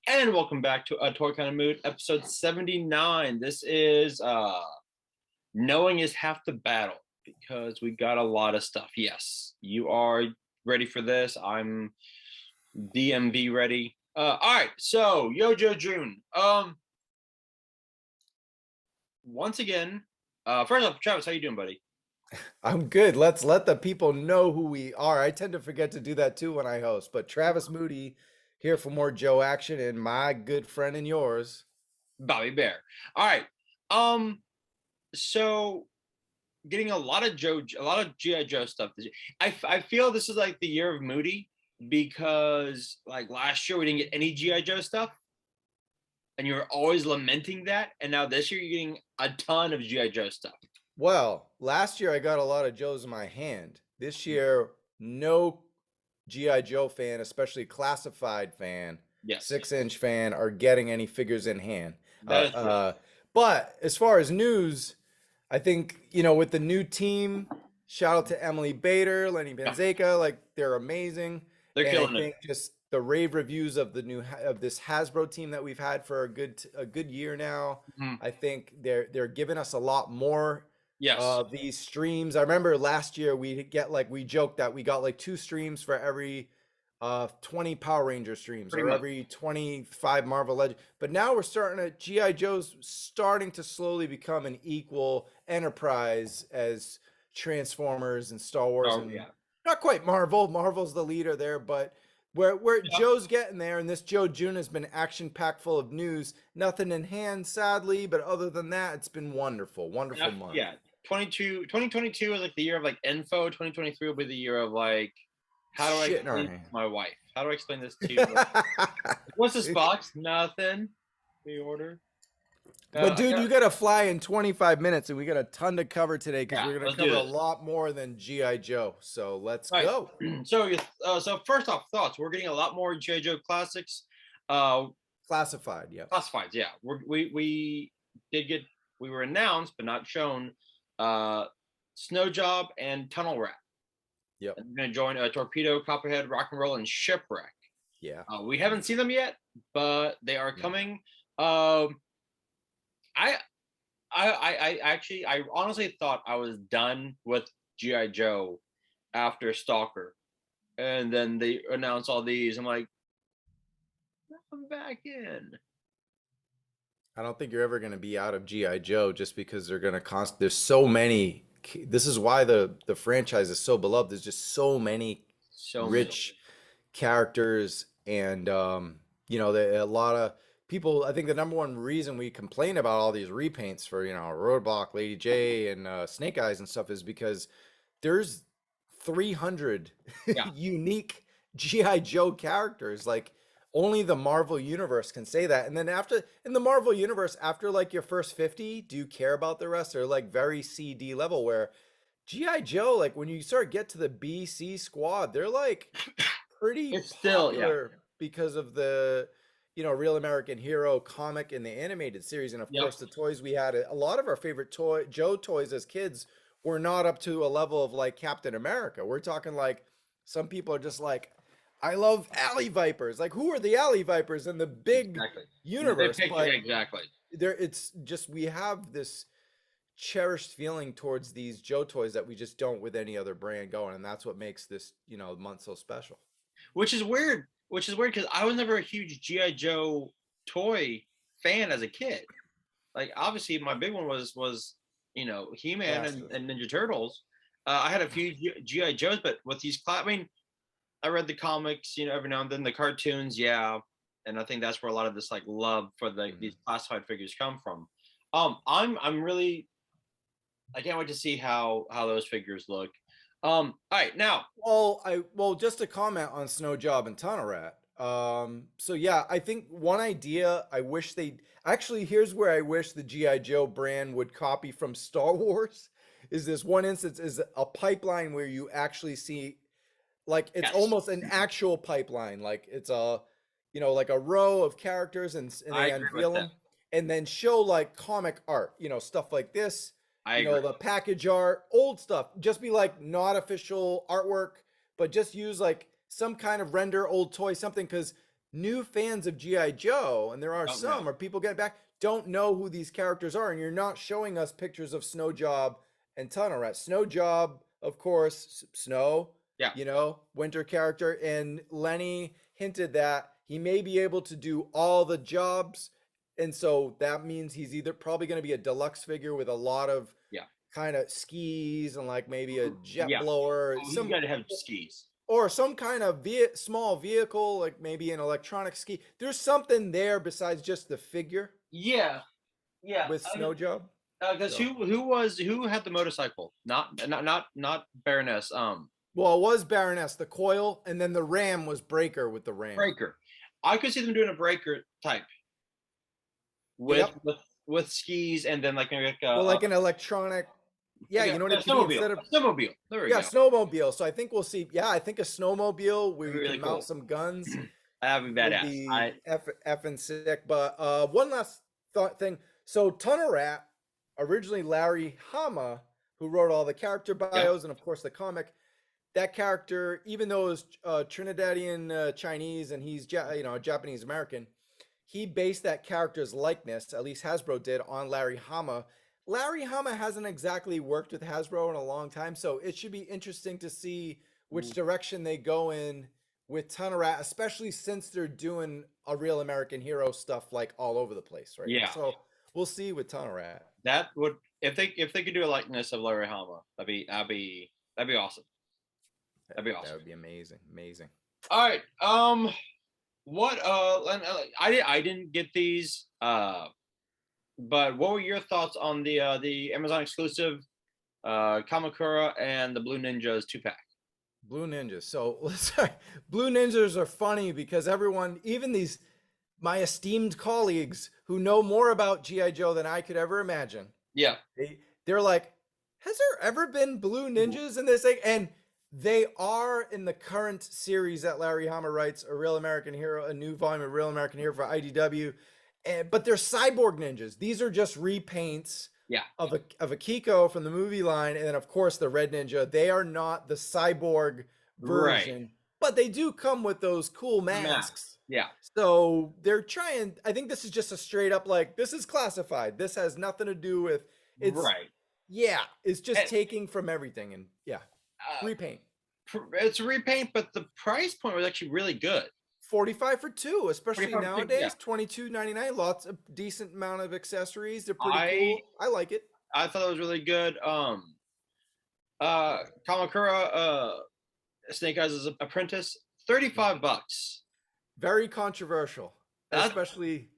And welcome back to A Toy Kind of Mood, episode 79. This is Knowing is Half the Battle, because we got a lot of stuff. Yes, you are ready for this. I'm DMV ready. All right, so Yojo June. Once again, first off, Travis, how you doing, buddy? I'm good. Let's let the people know who we are. I tend to forget to do that too when I host, but Travis Moody here for more Joe action and my good friend and yours, Bobby Bear. All right. So getting a lot of GI Joe stuff. I feel this is like the year of Moody, because like last year we didn't get any GI Joe stuff, and you were always lamenting that, and now this year you're getting a ton of GI Joe stuff. Well, last year I got a lot of Joes in my hand. This year, no G.I. Joe fan, especially classified fan, Yes. 6-inch fan, are getting any figures in hand. That is true. But as far as news, I think, with the new team, shout out to Emily Bader, Lenny Banzeka, like they're amazing. They're And killing I think just the rave reviews of this Hasbro team that we've had for a good year now. Mhm. I think they're giving us a lot more Yes. these streams. I remember last year we joked that we got like 2 streams for every 20 Power Ranger streams, Pretty or much. every 25 Marvel Legends. But now we're G.I. Joe's starting to slowly become an equal enterprise as Transformers and Star Wars. Oh, and yeah. Not quite Marvel. Marvel's the leader there, but where Yeah. Joe's getting there, and this Joe June has been action-packed, full of news. Nothing in hand, sadly, but other than that, it's been wonderful month. Yeah. 2022 is like the year of like info. 2023 will be the year of like, how do I Shit in our explain this hand. to my wife? How do I explain this to you? What's this box? Nothing. The order. But dude, you gotta fly in 25 minutes, and we got a ton to cover today because we're gonna let's do cover a this. lot more than G.I. Joe. So let's All right. go. So first off, thoughts. We're getting a lot more G.I. Joe classics. Classified, yeah. Classifieds, yeah. We were announced but not shown. Snow Job and Tunnel Rat. Yep. And they're going to join Torpedo, Copperhead, Rock and Roll, and Shipwreck. Yeah. We haven't seen them yet, but they are coming. I honestly thought I was done with G.I. Joe after Stalker, and then they announced all these. I'm like, I'm back in. I don't think you're ever gonna be out of G.I. Joe, just because they're gonna there's so many. This is why the franchise is so beloved. There's just so many rich characters, and a lot of people. I think the number one reason we complain about all these repaints for Roadblock, Lady J, and Snake Eyes and stuff is because there's 300 unique G.I. Joe characters. Like, only the Marvel Universe can say that. And then in the Marvel Universe, after like your first 50, do you care about the rest? They're like very CD level, where G.I. Joe, like when you start get to the B-C squad, they're like pretty popular because of the Real American Hero comic and the animated series. And of course the toys we had. A lot of our favorite Joe toys as kids were not up to a level of like Captain America. We're talking like, some people are just like, I love alley vipers. Like, who are the alley vipers in the big universe? But it's just, we have this cherished feeling towards these Joe toys that we just don't with any other brand going, and that's what makes this month so special. Which is weird because I was never a huge G.I. Joe toy fan as a kid. Like, obviously my big one was He-Man and Ninja Turtles. I had a few G.I. Joes, but with these I read the comics, every now and then, the cartoons, and I think that's where a lot of this like love for these classified figures come from. I'm really, I can't wait to see how those figures look. All right, now. Well, just to comment on Snow Job and Tunnel Rat. So yeah, I think one idea I wish here's where I wish the G.I. Joe brand would copy from Star Wars. Is this one instance is a pipeline where you actually see, like, it's almost an actual pipeline. Like, it's a, like a row of characters, and they unveil them, and then show like comic art, stuff like this. The package art, old stuff, just be like not official artwork, but just use like some kind of render old toy, something, because new fans of GI Joe, and there are some, or people getting back, don't know who these characters are, and you're not showing us pictures of Snowjob and Tunnel Rat. Snowjob, of course, Snow, you know, winter character, and Lenny hinted that he may be able to do all the jobs, and so that means he's either probably going to be a deluxe figure with a lot of kind of skis and like maybe a jet blower. You got to have skis. Or some kind of small vehicle, like maybe an electronic ski. There's something there besides just the figure. Yeah. With Snowjob. Because who had the motorcycle? Not Baroness. Well, it was Baroness, the coil, and then the Ram was Breaker with the Ram. Breaker. I could see them doing a Breaker type with skis, and then like maybe like an electronic. Yeah, you know what I mean? Instead of snowmobile. There we go. Snowmobile. So I think we'll see. Yeah, I think a snowmobile where you can mount some guns. That'd be badass. Effing sick. But one last thing. So Tunnel Rat, originally Larry Hama, who wrote all the character bios and of course the comic. That character, even though it was Trinidadian Chinese and he's Japanese American, he based that character's likeness, at least Hasbro did, on Larry Hama. Larry Hama hasn't exactly worked with Hasbro in a long time, so it should be interesting to see which direction they go in with Tunnel Rat, especially since they're doing a real American hero stuff like all over the place, right? Yeah. So we'll see with Tunnel Rat. That would, if they could do a likeness of Larry Hama, that'd be awesome. That'd be awesome. That would be amazing. All right. What? I didn't get these. But what were your thoughts on the Amazon exclusive Kamakura and the Blue Ninjas 2-pack? Blue Ninjas. So sorry, Blue Ninjas are funny because everyone, even my esteemed colleagues who know more about GI Joe than I could ever imagine. Yeah. They're like, has there ever been Blue Ninjas in this thing? And they are in the current series that Larry Hama writes, a Real American Hero, a new volume of Real American Hero for IDW. But they're cyborg ninjas. These are just repaints of a Kiko from the movie line, and then of course the Red Ninja. They are not the cyborg version, but they do come with those cool masks. Yeah. So they're trying. I think this is just a straight up like, this is classified. This has nothing to do with it's Yeah, it's just taking from everything and repaint. It's a repaint, but the price point was actually really good. $45 for two, especially nowadays. $22.99. Lots of decent amount of accessories. They're pretty cool. I like it. I thought it was really good. Kamakura, Snake Eyes' apprentice, $35. Very controversial, especially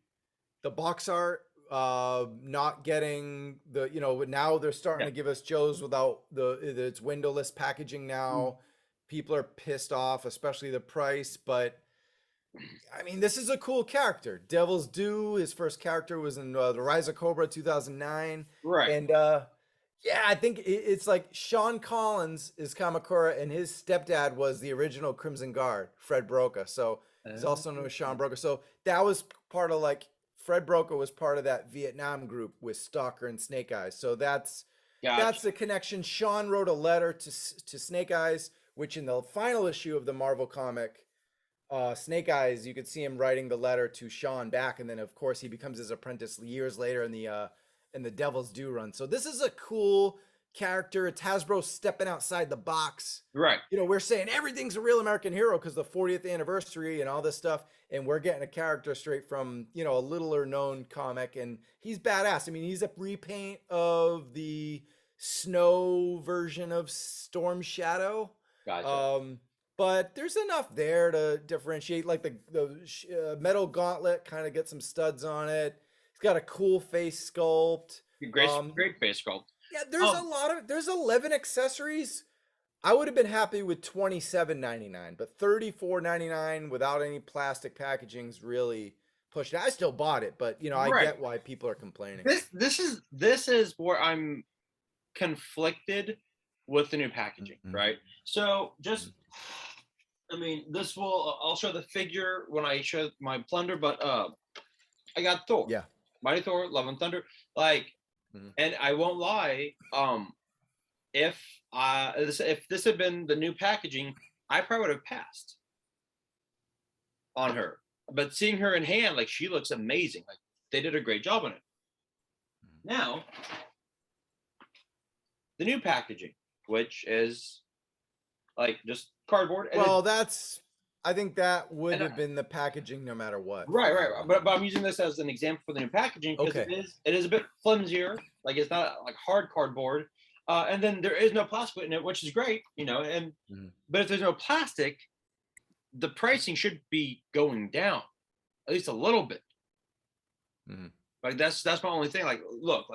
the box art. Not getting the now they're starting to give us Joes without it's windowless packaging now. People are pissed off, especially the price, but. I mean, this is a cool character. Devil's Due, his first character was in The Rise of Cobra 2009. Right. And I think it's like Sean Collins is Kamakura, and his stepdad was the original Crimson Guard, Fred Broca. So he's also known as Sean Broca. So that was part of Fred Broca was part of that Vietnam group with Stalker and Snake Eyes. So that's the connection. Sean wrote a letter to Snake Eyes, which in the final issue of the Marvel comic, Snake Eyes, you could see him writing the letter to Sean back, and then of course he becomes his apprentice years later in the Devil's Due run. So this is a cool character. It's Hasbro stepping outside the box. Right. We're saying everything's a Real American Hero because the 40th anniversary and all this stuff, and we're getting a character straight from a littler known comic, and he's badass. I mean, he's a repaint of the Snow version of Storm Shadow. Gotcha. But there's enough there to differentiate. Like the metal gauntlet kind of gets some studs on it. It's got a cool face sculpt. Great face sculpt. Yeah, there's 11 accessories. I would have been happy with $27.99, but $34.99 without any plastic packaging's really pushed it. I still bought it, but I get why people are complaining. This is where I'm conflicted with the new packaging, right? So I'll show the figure when I show my plunder, but I got Thor. Yeah. Mighty Thor, Love and Thunder. And I won't lie, if this had been the new packaging, I probably would have passed on her. But seeing her in hand, like, she looks amazing. Like, they did a great job on it. Now, the new packaging, which is like just cardboard. Well, I think that would have been the packaging no matter what. Right. But I'm using this as an example for the new packaging because it is a bit flimsier. Like, it's not like hard cardboard. And then there is no plastic in it, which is great, and but if there's no plastic, the pricing should be going down at least a little bit. Like, that's my only thing. Like, look,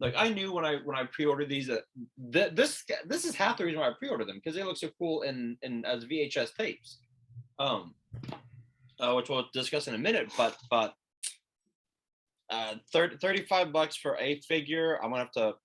I knew when I pre-ordered these that this is half the reason why I pre-ordered them, because they look so cool in as VHS tapes, which we'll discuss in a minute. But $35 for a figure, I'm gonna have to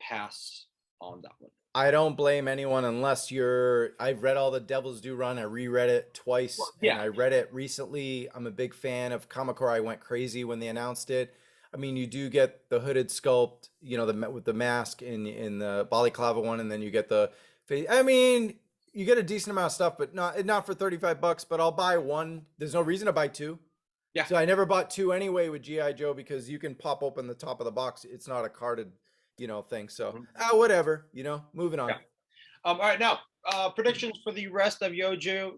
pass on that one. I don't blame anyone unless I've read all the Devil's Due run. I reread it twice. And I read it recently. I'm a big fan of Kamakura. I went crazy when they announced it. I mean, you do get the hooded sculpt, with the mask in the balaclava one, and then you get the face. I mean, you get a decent amount of stuff, but not for $35. But I'll buy one. There's no reason to buy two. Yeah. So I never bought two anyway with G.I. Joe, because you can pop open the top of the box. It's not a carded thing. So whatever, moving on. All right, now predictions for the rest of Yojo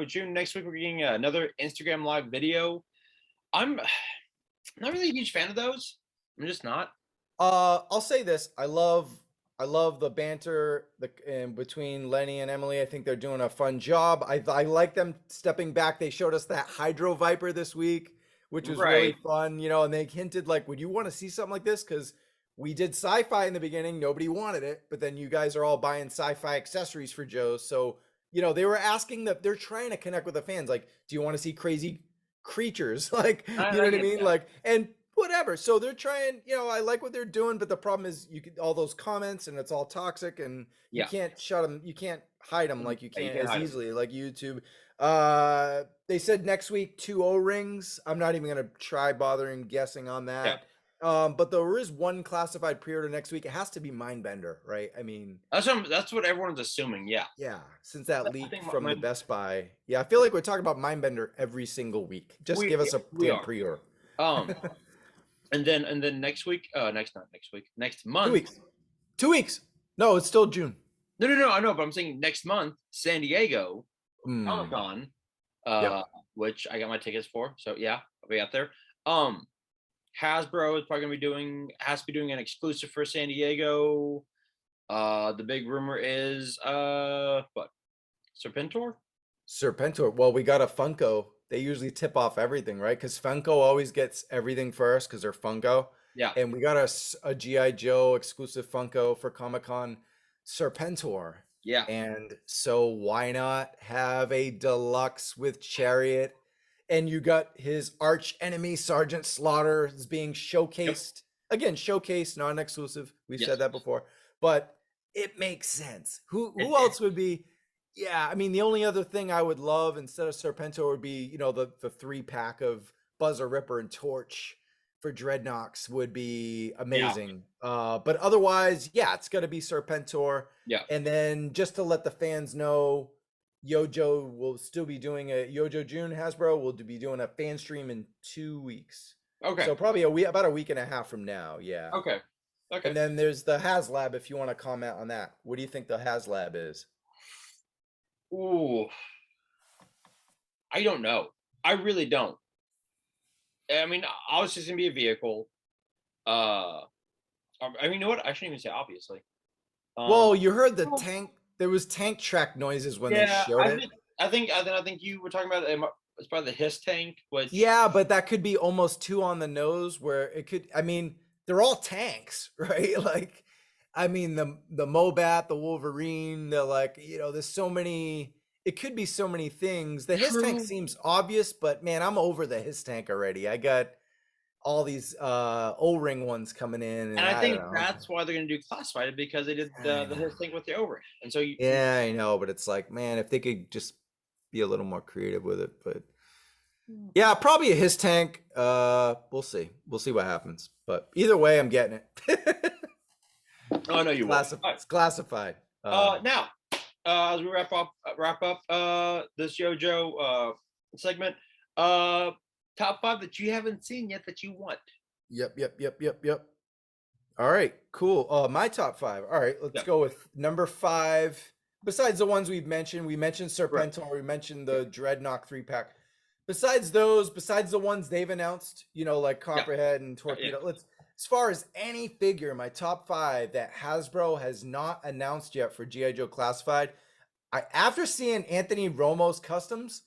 June. Next week we're getting another Instagram live video. I'm not really a huge fan of those. I'm just not. I'll say this: I love the banter between Lenny and Emily. I think they're doing a fun job. I like them stepping back. They showed us that Hydro Viper this week, which was really fun. And they hinted like, would you want to see something like this? Because we did sci-fi in the beginning. Nobody wanted it, but then you guys are all buying sci-fi accessories for Joe. So, they were asking they're trying to connect with the fans. Like, do you want to see crazy creatures? Like, you know what I mean? Like, and whatever. So they're trying, I like what they're doing, but the problem is all those comments, and it's all toxic, and you can't shut them. You can't hide them like you can as easily like YouTube. They said next week 2 O-rings. I'm not even going to try bothering guessing on that. Yeah. But there is one classified pre-order next week. It has to be Mindbender, right? I mean, that's what everyone's assuming. Yeah. Yeah. Since that leak from the Best Buy. Yeah. I feel like we're talking about Mindbender every single week. Just give us a pre-order. And then next week, next month. 2 weeks. 2 weeks. No, it's still June. No. I know, but I'm saying next month, San Diego Comic-Con, which I got my tickets for. So yeah, I'll be out there. Hasbro is probably has to be doing an exclusive for San Diego. The big rumor is what? Serpentor? Well, we got a Funko. They usually tip off everything, right? Because Funko always gets everything first because they're Funko. Yeah. And we got a G.I. Joe exclusive Funko for Comic-Con, Serpentor. Yeah. And so why not have a deluxe with Chariot? And you got his arch enemy, Sergeant Slaughter, is being showcased. Yep. Again, showcased, not an exclusive. We've said that before. But it makes sense. Who else would be? Yeah, I mean, the only other thing I would love instead of Serpentor would be, the 3-pack of Buzzer, Ripper, and Torch for Dreadnoks would be amazing. Yeah. But otherwise, it's going to be Serpentor. Yeah. And then just to let the fans know, Yojo will still be doing Yojo June. Hasbro will be doing a fan stream in 2 weeks. Okay. So probably about a week and a half from now. Yeah. Okay. And then there's the HasLab, if you want to comment on that. What do you think the HasLab is? Ooh, I don't know. I really don't. I mean, obviously it's gonna be a vehicle. I mean, you know what? I shouldn't even say obviously. Well, you heard the tank. There was tank track noises when they showed it. I think you were talking about it's probably the Hiss tank. Which but that could be almost too on the nose. Where it could. I mean, they're all tanks, right? Like. I mean, the Mobat, the Wolverine, there's so many, it could be so many things. The Hiss tank seems obvious, but man, I'm over the Hiss tank already. I got all these O-ring ones coming in. And I think that's why they're going to do classified, because they did the Hiss tank with the O-ring. And so I know, but it's like, man, if they could just be a little more creative with it, but yeah, probably a Hiss tank. We'll see. We'll see what happens. But either way, I'm getting it. Oh no, you It's classified. Now, as we wrap up this JoJo segment, top 5 that you haven't seen yet that you want. Yep. All right, cool. My top 5. All right, let's go with number 5. Besides the ones we mentioned Serpentor, right. We mentioned the Dreadnought 3-pack. Besides those, besides the ones they've announced, like Copperhead and Torpedo, as far as any figure, my top 5 that Hasbro has not announced yet for G.I. Joe Classified, after seeing Anthony Romo's customs,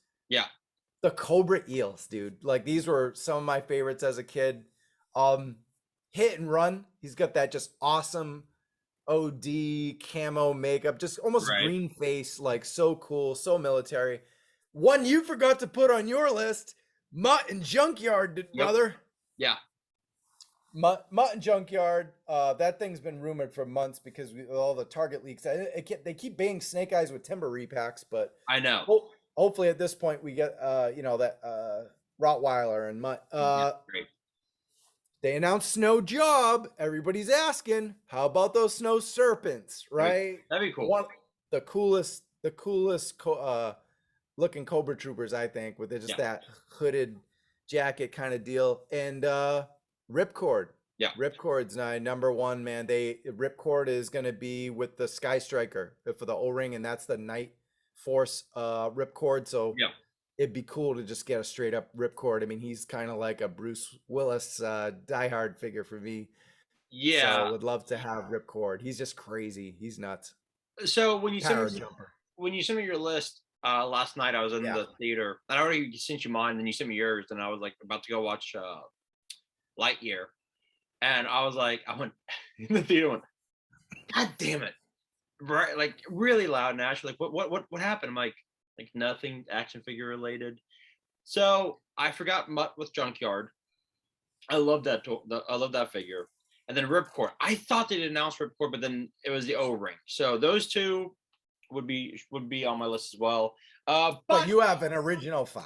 the Cobra Eels, dude. Like, these were some of my favorites as a kid. Hit and Run, he's got that just awesome OD camo makeup, just almost green face, like so cool, so military. One you forgot to put on your list, Mutt and Junkyard, brother. Yeah. Mutt and Junkyard, that thing's been rumored for months because of all the Target leaks. They keep banging Snake Eyes with Timber repacks, but I know. Hopefully at this point we get that Rottweiler and Mutt. Great. They announced Snow Job. Everybody's asking, how about those Snow Serpents, right? That'd be cool. The coolest looking Cobra Troopers, I think, with just that hooded jacket kind of deal. And Ripcord. Yeah. Ripcord's number 1, man. Ripcord is going to be with the Sky Striker for the O-ring, and that's the Night Force Ripcord. So it'd be cool to just get a straight up Ripcord. I mean, he's kind of like a Bruce Willis diehard figure for me. Yeah. So I would love to have Ripcord. He's just crazy. He's nuts. So when you sent me your list last night, I was in the theater, and I already sent you mine, and you sent me yours, and I was like about to go watch Lightyear, and I went in the theater, went, God damn it, right? Like really loud, and Ash, like, what happened? I'm like nothing action figure related. So I forgot Mutt with Junkyard. I love that. I love that figure. And then Ripcord. I thought they'd announced Ripcord, but then it was the O-ring. So those two would be on my list as well. But you have an original 5.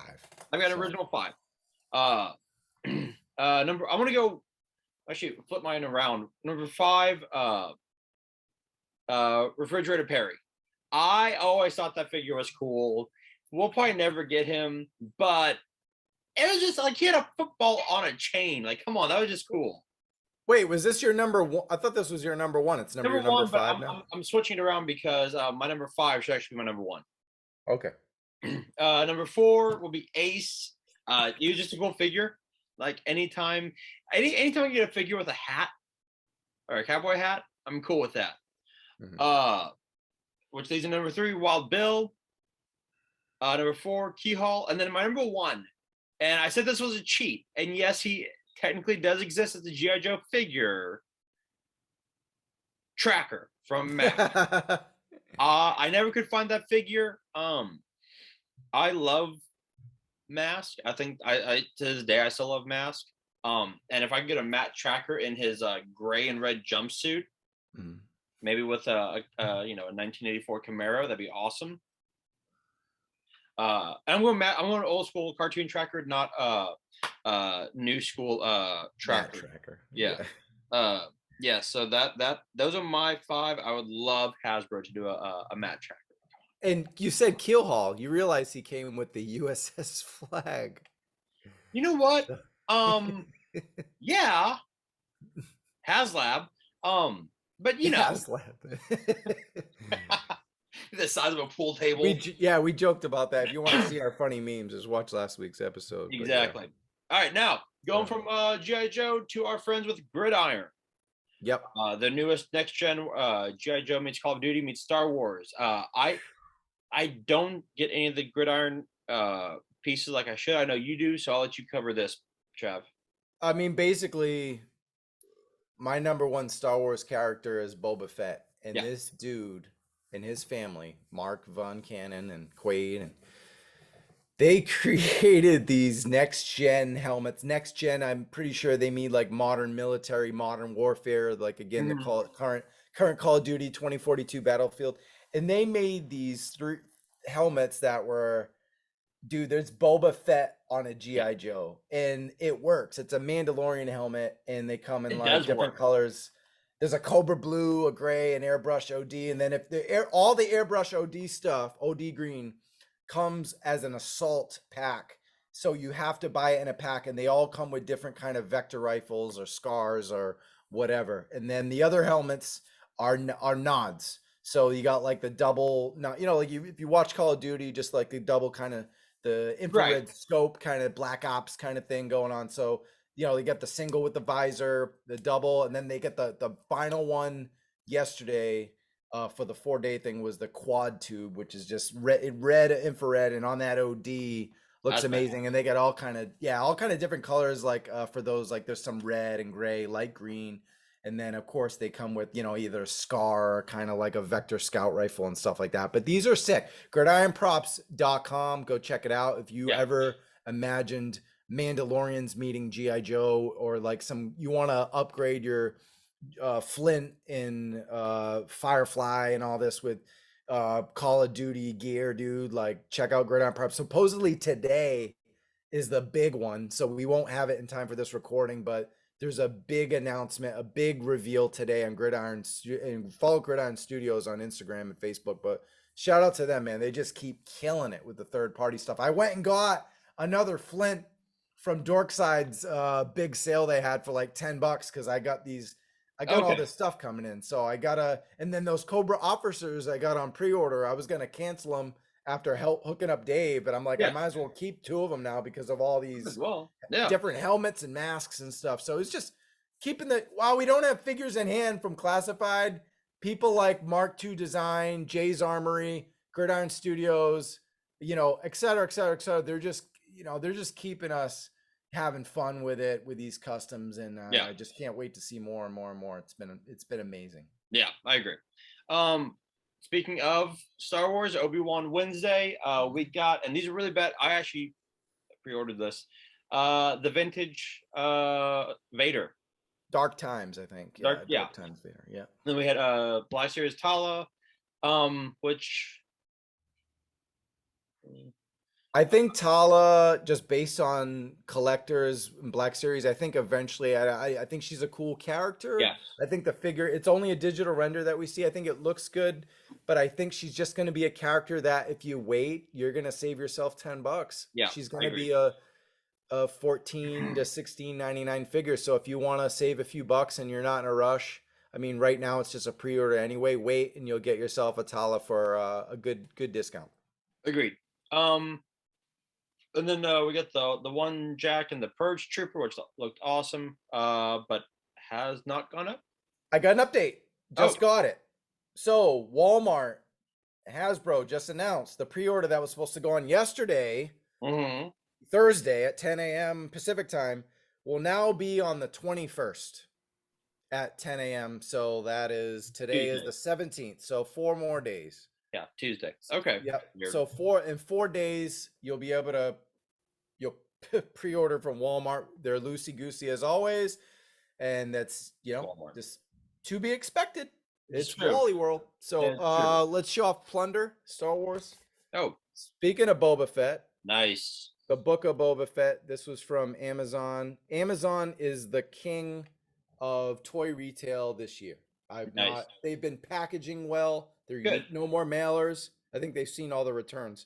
I've got an original 5. I'm gonna go. Actually, flip mine around. Number 5. Refrigerator Perry. I always thought that figure was cool. We'll probably never get him, but it was just like he had a football on a chain. Like, come on, that was just cool. Wait, was this your number 1? I thought this was your number 1. It's your number 5 now. I'm switching it around because my number 5 should actually be my number 1. Okay. Number 4 will be Ace. He was just a cool figure. Like anytime you get a figure with a hat or a cowboy hat, I'm cool with that. Mm-hmm. Which leads to number 3, Wild Bill. Number 4, Keyhole. And then my number 1. And I said this was a cheat. And yes, he technically does exist as a G.I. Joe figure. Tracker from Mac. I never could find that figure. I love Mask. I think I to this day I still love Mask. And if I can get a Matt Tracker in his gray and red jumpsuit, maybe with a 1984 Camaro, that'd be awesome. And I'm going old school cartoon Tracker, not new school Tracker. Matt Tracker. Yeah. So those are my 5. I would love Hasbro to do a Matt Tracker. And you said Keelhaul. You realize he came with the USS flag. You know what? Yeah. HasLab. But you know. HasLab. The size of a pool table. We joked about that. If you want to see our funny memes, just watch last week's episode. Exactly. All right, now going from G.I. Joe to our friends with Gridiron. Yep. The newest next gen G.I. Joe meets Call of Duty meets Star Wars. I don't get any of the Gridiron pieces like I should. I know you do, so I'll let you cover this, Trav. I mean, basically, my number 1 Star Wars character is Boba Fett, and this dude and his family, Mark Von Cannon and Quaid, and they created these next gen helmets. Next gen, I'm pretty sure they mean like modern military, modern warfare, like again the current Call of Duty 2042 Battlefield. And they made these 3 helmets that were, dude, there's Boba Fett on a G.I. Joe, and it works. It's a Mandalorian helmet, and they come in like different colors. There's a Cobra Blue, a gray, an airbrush OD, and then if all the airbrush OD stuff, OD green, comes as an assault pack. So you have to buy it in a pack, and they all come with different kind of vector rifles or scars or whatever. And then the other helmets are nods. So you got like the double, like if you watch Call of Duty, just like the double kind of the infrared scope kind of Black Ops kind of thing going on. So they get the single with the visor, the double, and then they get the final one yesterday for the 4-day thing was the quad tube, which is just red infrared, and on that OD looks amazing. And they got all kind of different colors. Like for those, like there's some red and gray, light green, and then of course they come with either Scar, or kind of like a Vector Scout rifle and stuff like that. But these are sick. GridironProps.com. Go check it out if you ever imagined Mandalorians meeting G.I. Joe, or like you want to upgrade your Flint in Firefly and all this with Call of Duty gear, dude. Like, check out Gridiron Prep. Supposedly today is the big one, so we won't have it in time for this recording, but there's a big announcement, a big reveal today on Gridiron, and follow Gridiron Studios on Instagram and Facebook. But shout out to them, man. They just keep killing it with the third-party stuff. I went and got another Flint from Dorkside's big sale they had for like $10 because I got all this stuff coming in. So and then those Cobra officers I got on pre-order, I was going to cancel them after hooking up Dave, but I'm like, I might as well keep 2 of them now because of all these different helmets and masks and stuff. So it's just keeping while we don't have figures in hand from Classified, people like Mark II Design, Jay's Armory, Gridiron Studios, et cetera, et cetera, et cetera. They're just keeping us having fun with it, with these customs, and I just can't wait to see more and more and more. It's been amazing. Yeah, I agree. Speaking of Star Wars, Obi-Wan Wednesday, we got, and these are really bad. I actually pre-ordered this. The vintage Vader. Dark Times, I think. Dark Times Vader. Yeah. Then we had Black Series Tala, which I think Tala, just based on collectors and Black Series, I think eventually, I think she's a cool character. Yeah. I think the figure, it's only a digital render that we see. I think it looks good, but I think she's just going to be a character that if you wait, you're going to save yourself $10. Yeah. She's going to be a $14 to $16.99 figure. So if you want to save a few bucks and you're not in a rush, I mean, right now it's just a pre-order anyway. Wait, and you'll get yourself a Tala for a good discount. Agreed. And then we got the one Jack and the Purge Trooper, which looked awesome, but has not gone up. I got an update. Just got it. So Walmart, Hasbro just announced the pre-order that was supposed to go on yesterday, Thursday at 10 a.m. Pacific time, will now be on the 21st at 10 a.m. So that is today is the 17th. So 4 more days. Yeah, Tuesday. Okay. Yep. So in 4 days, you'll be able to pre-order from Walmart. They're loosey-goosey as always, and that's Walmart. Just to be expected. It's Wally World. So let's show off Plunder, Star Wars. Oh, speaking of Boba Fett, nice. The Book of Boba Fett. This was from Amazon. Amazon is the king of toy retail this year. They've been packaging well. They're no more mailers. I think they've seen all the returns.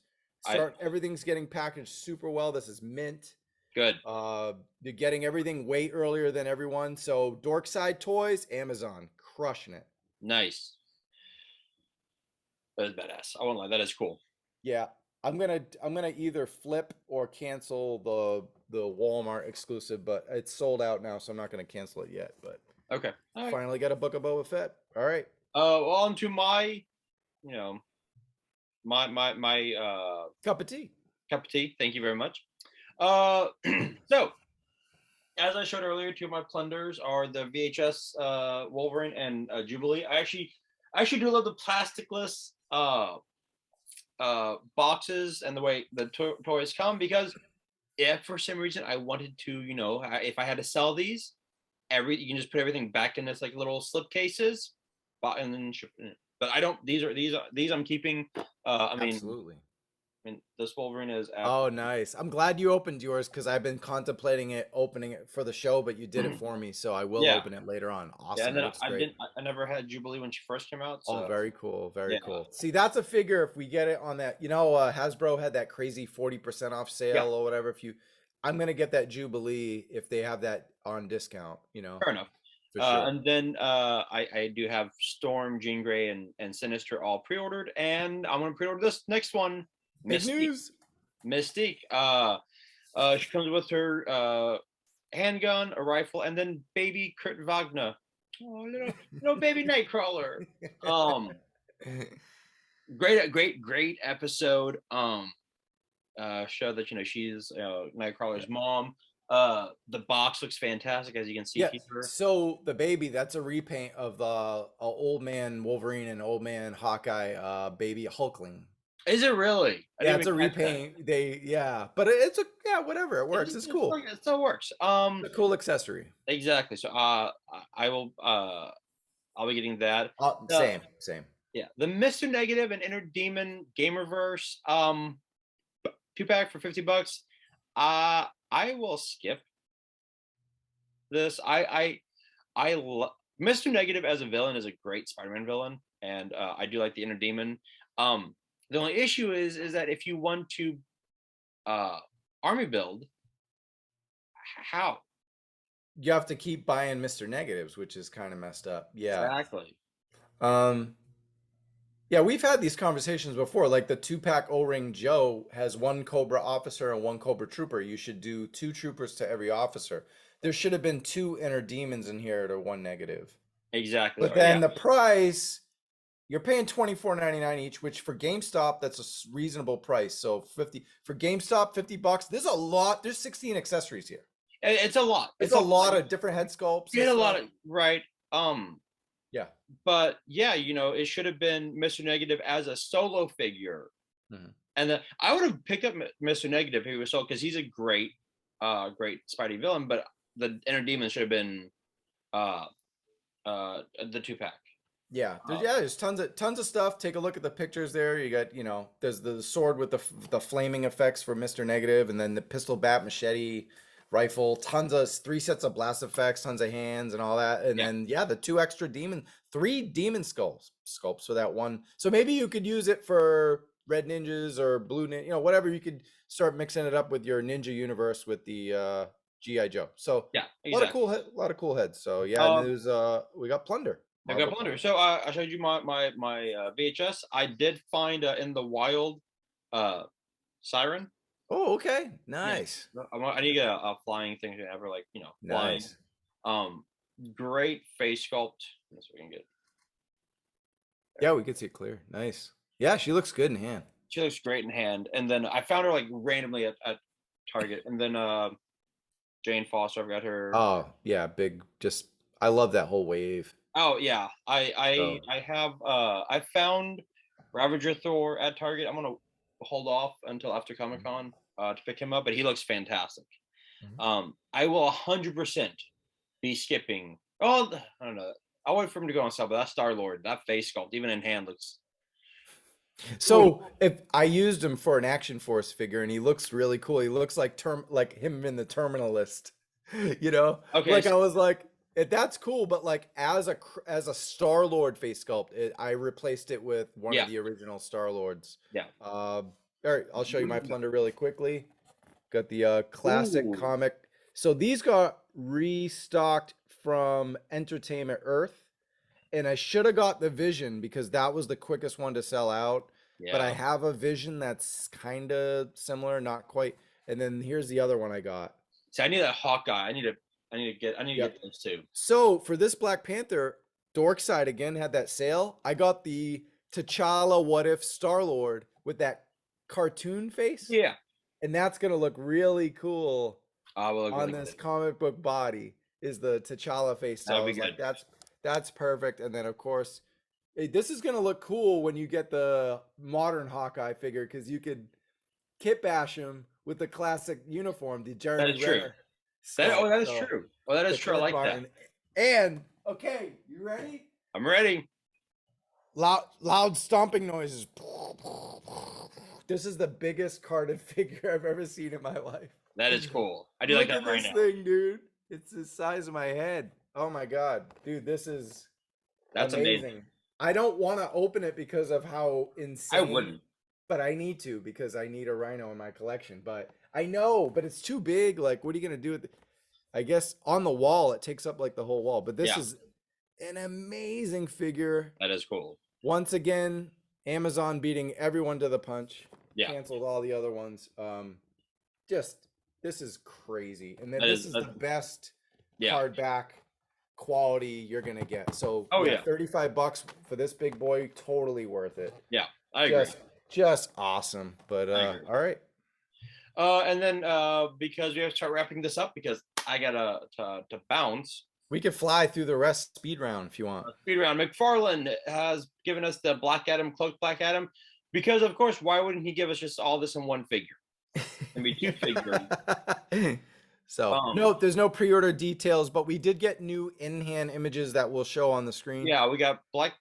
Everything's getting packaged super well. This is mint. Good. You're getting everything way earlier than everyone. So Dorkside Toys, Amazon, crushing it. Nice. That is badass. I won't lie. That is cool. Yeah. I'm gonna either flip or cancel the Walmart exclusive, but it's sold out now, so I'm not gonna cancel it yet. But okay. Right. Finally got a Book of Boba Fett. All right. On to my, my cup of tea. Cup of tea. Thank you very much. So, as I showed earlier, 2 of my plunders are the VHS Wolverine and Jubilee. I actually do love the plasticless boxes and the way the toys come, because if for some reason I wanted to, if I had to sell these, you can just put everything back in this like little slip cases, and then ship it. But I don't. These I'm keeping. Absolutely. mean, this Wolverine is. Oh, nice. I'm glad you opened yours because I've been contemplating opening it for the show, but you did it for me, so I will Yeah. open it later on. Yeah, Awesome. and then Looks I great. didn't. I never had Jubilee when she first came out. Oh, So very cool. Very yeah. cool. See, that's a figure if we get it on that, Hasbro had that crazy 40% off Yeah. sale or whatever. I'm gonna get that Jubilee if they have that on discount, Fair enough. for sure. And then I do have Storm, Jean Grey, and Sinister all pre-ordered, and I'm gonna pre-order this next one. Big news. Mystique. She comes with her handgun, a rifle, and then baby Kurt Wagner. Oh, little baby Nightcrawler. Great episode. Show that she's Nightcrawler's mom. The box looks fantastic, as you can see here. So the baby, that's a repaint of the old man Wolverine and old man Hawkeye, baby Hulkling. Is it really? Yeah, it's a repaint. But it's whatever. It works. It's cool. It still works. It's a cool accessory. Exactly. So I will I'll be getting that. Same. Yeah, the Mr. Negative and Inner Demon Gamerverse 2-pack for $50. I will skip this. Mr. Negative as a villain is a great Spider-Man villain, and I do like the Inner Demon. The only issue is that if you want to army build, how? You have to keep buying Mr. Negatives, which is kind of messed up. Yeah. Exactly. Yeah, we've had these conversations before. Like the 2-pack O-Ring Joe has 1 Cobra officer and 1 Cobra trooper. You should do 2 troopers to every officer. There should have been 2 Inner Demons in here to 1 negative. Exactly. But then the price, you're paying $24.99 each, which for GameStop, that's a reasonable price. So for GameStop, $50. There's a lot. There's 16 accessories here. It's a lot. It's a lot of different head sculpts. You get a lot of right. Yeah. But yeah, it should have been Mr. Negative as a solo figure. Mm-hmm. And I would have picked up Mr. Negative if he was sold, because he's a great Spidey villain. But the Inner Demon should have been the 2-pack. Yeah, there's tons of stuff. Take a look at the pictures there. You got, there's the sword with the flaming effects for Mr. Negative, and then the pistol, bat, machete, rifle, 3 sets of blast effects, tons of hands and all that. And then the 3 demon sculpts for that one. So maybe you could use it for red ninjas or blue ninja, whatever. You could start mixing it up with your ninja universe with the G.I. Joe. So exactly. a lot of cool heads. So we got plunder. I got plunder. So I showed you my VHS. I did find in the wild Siren. Oh, okay, nice. Yeah. I need to get a flying thing to ever flying. Nice. Great face sculpt. Let's see if we can get. Yeah, we can see it clear. Nice. Yeah, she looks good in hand. She looks great in hand. And then I found her randomly at Target. And then Jane Foster, I've got her. Oh yeah, big. I love that whole wave. Oh yeah, I found Ravager Thor at Target. I'm gonna hold off until after Comic-Con to pick him up, but he looks fantastic. Mm-hmm. I will 100% be skipping. Oh, I don't know. I'll wait for him to go on sale, but that Star-Lord, that face sculpt, even in hand, looks. So if I used him for an Action Force figure, and he looks really cool. He looks like him in the Terminalist. Okay. I was like, that's cool, but as a Star-Lord face sculpt, I replaced it with one of the original Star-Lords. Yeah. All right, I'll show you my plunder really quickly. Got the classic comic. So these got restocked from Entertainment Earth, and I should have got the Vision because that was the quickest one to sell out. Yeah. But I have a Vision that's kind of similar, not quite. And then here's the other one I got. See, I need a Hawkeye. I need to get those too. So for this Black Panther, Dorkside again had that sale. I got the T'Challa What If Star-Lord with that cartoon face. Yeah. And that's gonna look really cool on this comic book body is the T'Challa face. So I was like, that's perfect. And then of course, this is gonna look cool when you get the modern Hawkeye figure, because you could kit bash him with the classic uniform, the Jeremy Renner. That is true. Oh, that is true. I like that. And okay, you ready? I'm ready. Loud stomping noises. This is the biggest carded figure I've ever seen in my life. That is cool. I do Look like that at right this now. thing, dude. It's the size of my head. Oh my god, dude, this is That's amazing. I don't want to open it because of how I insane, wouldn't. but I need to because I need a rhino in my collection. But I know, but it's too big. Like, what are you gonna do with it? I guess on the wall, it takes up like the whole wall. But this Yeah. is an amazing figure. That is cool. Once again, Amazon beating everyone to the punch. Yeah. Canceled all the other ones. Just this is crazy, and then That this is is the best card back quality you're gonna get. So $35 for this big boy, totally worth it. Yeah, I agree. Just awesome. But all right. And then because we have to start wrapping this up because I gotta to bounce. We could fly through the rest speed round if you want. Speed round. McFarlane has given us the Black Adam, cloaked Black Adam, because of course, why wouldn't he give us just all this in one figure? I mean, two figures. So no, there's no pre-order details, but we did get new in-hand images that will show on the screen. Yeah, we got Black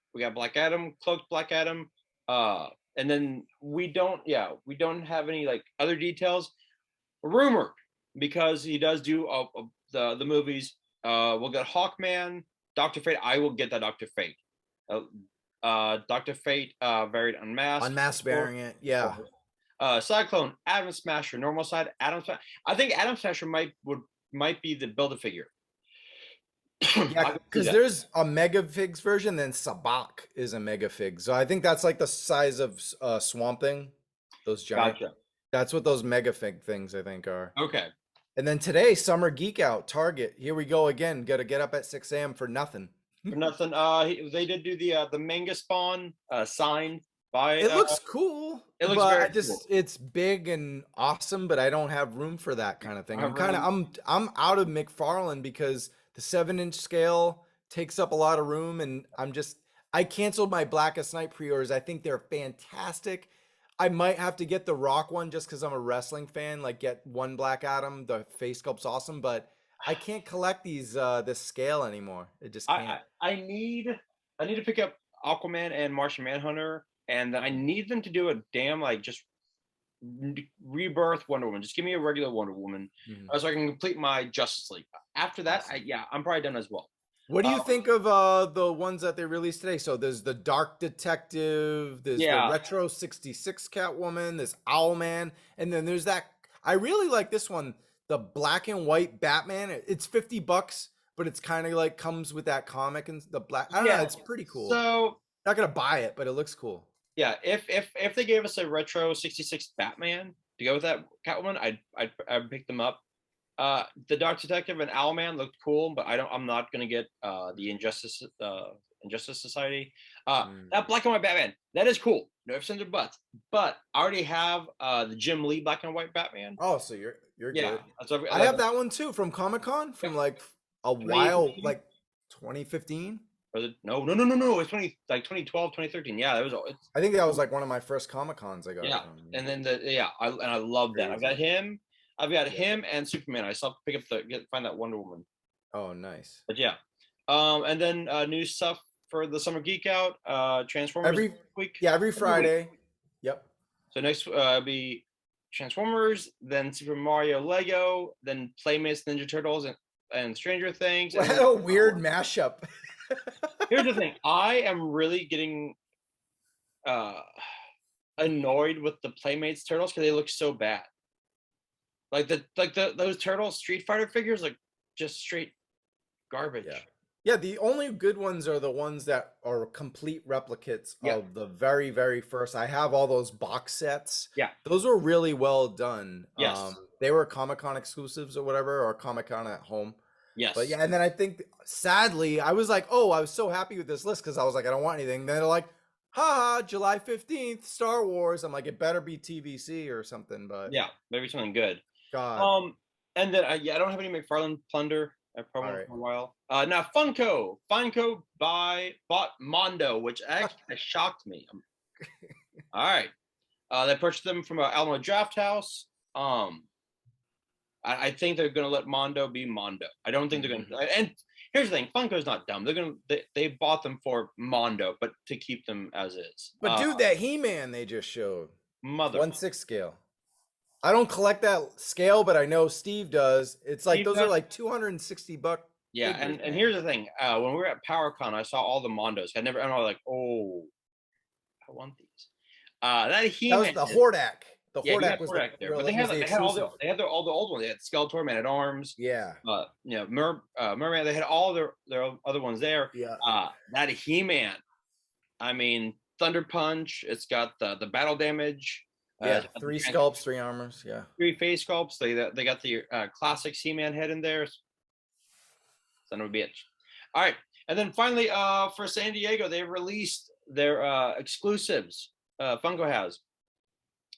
Adam, cloaked Black Adam, and then we don't have any like other details. Rumored, because he does do the movies. We'll get Hawkman, Dr. Fate. I will get that Dr. Fate. Dr. Fate variant unmasked variant, yeah. Cyclone, Atom Smasher, normal side, Atom Smasher. I think Atom Smasher might be the Build-A-Figure. Yeah, because there's a Mega Figs version, then Sabak is a Mega Fig. So I think that's like the size of Swamp Thing. Those giant. Gotcha. That's what those Mega Fig things I think are. Okay. And then today, Summer Geek-Out, Target. Here we go again. Got to get up at 6 a.m. for nothing. For nothing. They did do the Manga Spawn signed by. It looks cool. It looks very cool. It's big and awesome, but I don't have room for that kind of thing. I'm out of McFarlane because the 7-inch scale takes up a lot of room, and I canceled my Blackest Night pre-orders. I think they're fantastic. I might have to get the Rock one just because I'm a wrestling fan. Like, get one Black Adam. The face sculpt's awesome, but I can't collect this scale anymore. It just can't. I need to pick up Aquaman and Martian Manhunter, and I need them to do a damn like just rebirth Wonder Woman. Just give me a regular Wonder Woman, so I can complete my Justice League. After that, I'm probably done as well. What do you think of the ones that they released today? So there's the Dark Detective, there's the Retro 66 Catwoman, there's Owlman, and then there's that. I really like this one, the black and white Batman. It's $50, but it's kind of like comes with that comic and the black. I don't know, it's pretty cool. So not gonna buy it, but it looks cool. Yeah, if they gave us a Retro 66 Batman to go with that Catwoman, I'd pick them up. The Dark Detective and Owlman looked cool, but I'm not gonna get the Injustice Society. That black and white Batman, that is cool. No ifs, ands, or buts. But I already have the Jim Lee black and white Batman. Oh, so you're good. I have that one too from Comic-Con from like a while, like 2015. No. It's 2012, 2013. Yeah, that was. I think that was like one of my first Comic-Cons I got. Yeah, and then I love that. I've got him. I've got him and Superman. I still have to pick up find that Wonder Woman. Oh, nice. But yeah, and then new stuff for the Summer Geek-Out. Transformers every week. Yeah, every Friday. Yep. So next be Transformers, then Super Mario, Lego, then Playmates, Ninja Turtles, and Stranger Things. What a weird mashup. Here's the thing. I am really getting annoyed with the Playmates turtles because they look so bad. Like those turtle Street Fighter figures, like just straight garbage. Yeah, the only good ones are the ones that are complete replicates of the very, very first. I have all those box sets. Yeah. Those were really well done. Yes. They were Comic-Con exclusives or whatever, or Comic-Con at home. Yes. But yeah, and then I think, sadly, I was like, oh, I was so happy with this list because I was like, I don't want anything. Then they're like, haha, July 15th, Star Wars. I'm like, it better be TVC or something. But yeah, maybe something good. God. And then I don't have any McFarlane plunder. I probably for a while. Now Funko bought Mondo, which actually shocked me. All right, they purchased them from Alamo Draft House. I think they're gonna let Mondo be Mondo. I don't think they're gonna. And here's the thing: Funko's not dumb. They bought them for Mondo, but to keep them as is. But dude, that He-Man they just showed. Mother. 1/6 scale. I don't collect that scale, but I know Steve does. It's like those are like $260. Yeah, figures, and here's the thing. When we were at PowerCon, I saw all the Mondos. And I was like, oh, I want these. That That was He-Man. the Hordak. The Yeah, Hordak was Hordak there. But they had all the old ones. They had Skeletor, Man at Arms. Yeah. Merman. They had all their other ones there. Yeah. That He-Man. I mean, Thunder Punch. It's got the battle damage. Yeah, 3 sculpts, 3 armors. Yeah, 3 face sculpts. They got the classic He-Man head in there. Son of a bitch. All right, and then finally, for San Diego, they released their exclusives. Funko has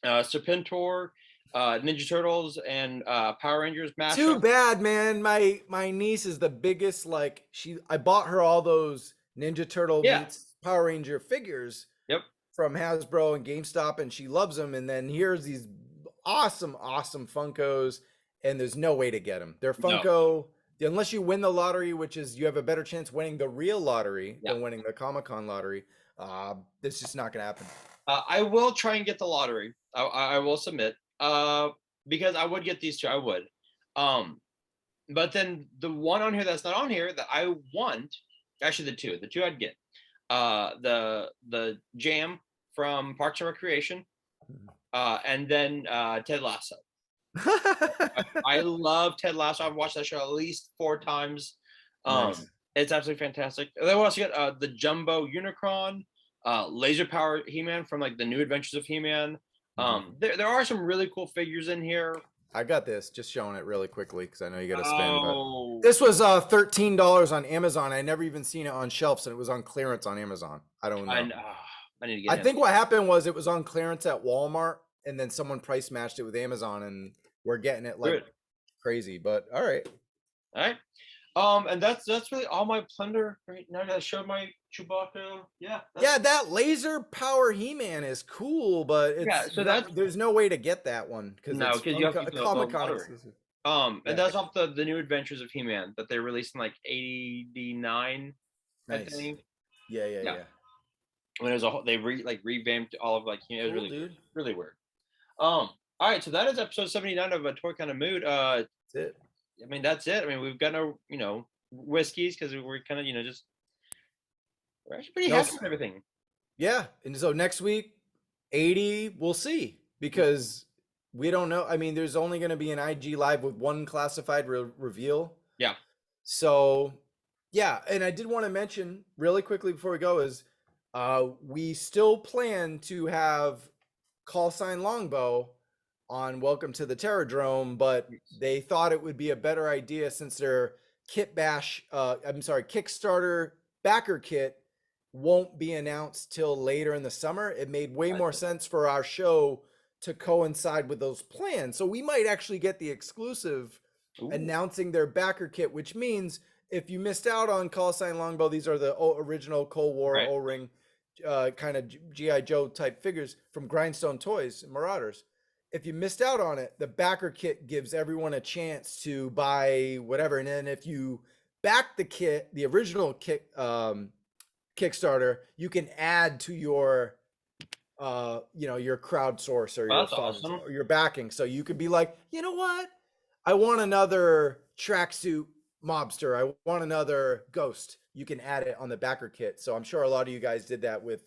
Serpentor, Ninja Turtles, and Power Rangers mashup. Too bad, man. My niece is the biggest. Like I bought her all those Ninja Turtle meets Power Ranger figures. Yep. From Hasbro and GameStop, and she loves them. And then here's these awesome Funkos, and there's no way to get them. They're Funko, unless you win the lottery, which is you have a better chance winning the real lottery than winning the Comic-Con lottery. It's just not going to happen. I will try and get the lottery. I will submit because I would get these two. I would. But then the one on here that's not on here that I want, actually the two I'd get. The Jam from Parks and Recreation, and then Ted Lasso. I love Ted Lasso. I've watched that show at least 4 times. Nice. It's absolutely fantastic. And then we also get the Jumbo Unicron, Laser Power He-Man from like the New Adventures of He-Man. There are some really cool figures in here. I got this, just showing it really quickly because I know you got to spend. But this was $13 on Amazon. I never even seen it on shelves, and it was on clearance on Amazon. I don't know. I need to get. I think what happened was it was on clearance at Walmart, and then someone price matched it with Amazon, and we're getting it like crazy. But all right. And that's really all my plunder right now. I showed my Chewbacca. Yeah, that laser power He-Man is cool, but it's there's no way to get that one because you have to Comic-Con exclusive. And that's off the New Adventures of He-Man that they released in like '89. Nice. I think. Yeah. When it was they revamped all of like it was cool, really weird. All right, so that is episode 79 of A Toy Kind of Mood. That's it. I mean, that's it. I mean, we've got no, whiskeys because we're kind of, we're actually pretty happy with everything. Yeah. And so next week, 80, we'll see because we don't know. I mean, there's only going to be an IG live with one classified reveal. Yeah. So, yeah. And I did want to mention really quickly before we go is we still plan to have Call Sign Longbow on Welcome to the Terradrome, but they thought it would be a better idea since their Kickstarter backer kit won't be announced till later in the summer. It made way more sense for our show to coincide with those plans. So we might actually get the exclusive announcing their backer kit, which means if you missed out on Call Sign Longbow, these are the original Cold War O-ring kind of G.I. Joe type figures from Grindstone Toys and Marauders. If you missed out on it, the backer kit gives everyone a chance to buy whatever. And then if you back the kit, the original kit, Kickstarter, you can add to your, your crowdsource or your funds or your backing. So you could be like, you know what? I want another tracksuit mobster. I want another ghost. You can add it on the backer kit. So I'm sure a lot of you guys did that with,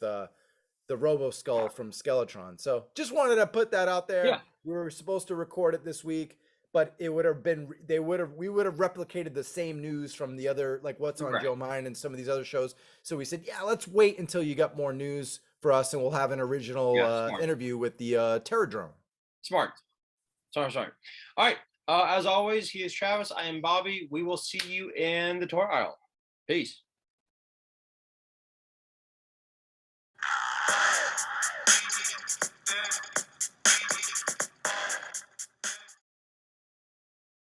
the Robo Skull from Skeletron. So just wanted to put that out there. Yeah. We were supposed to record it this week, but it would have been, we would have replicated the same news from the other, like What's on Joe Mine and some of these other shows. So we said, let's wait until you got more news for us and we'll have an original interview with the Terradrome. Smart. All right. As always, he is Travis. I am Bobby. We will see you in the toy aisle. Peace.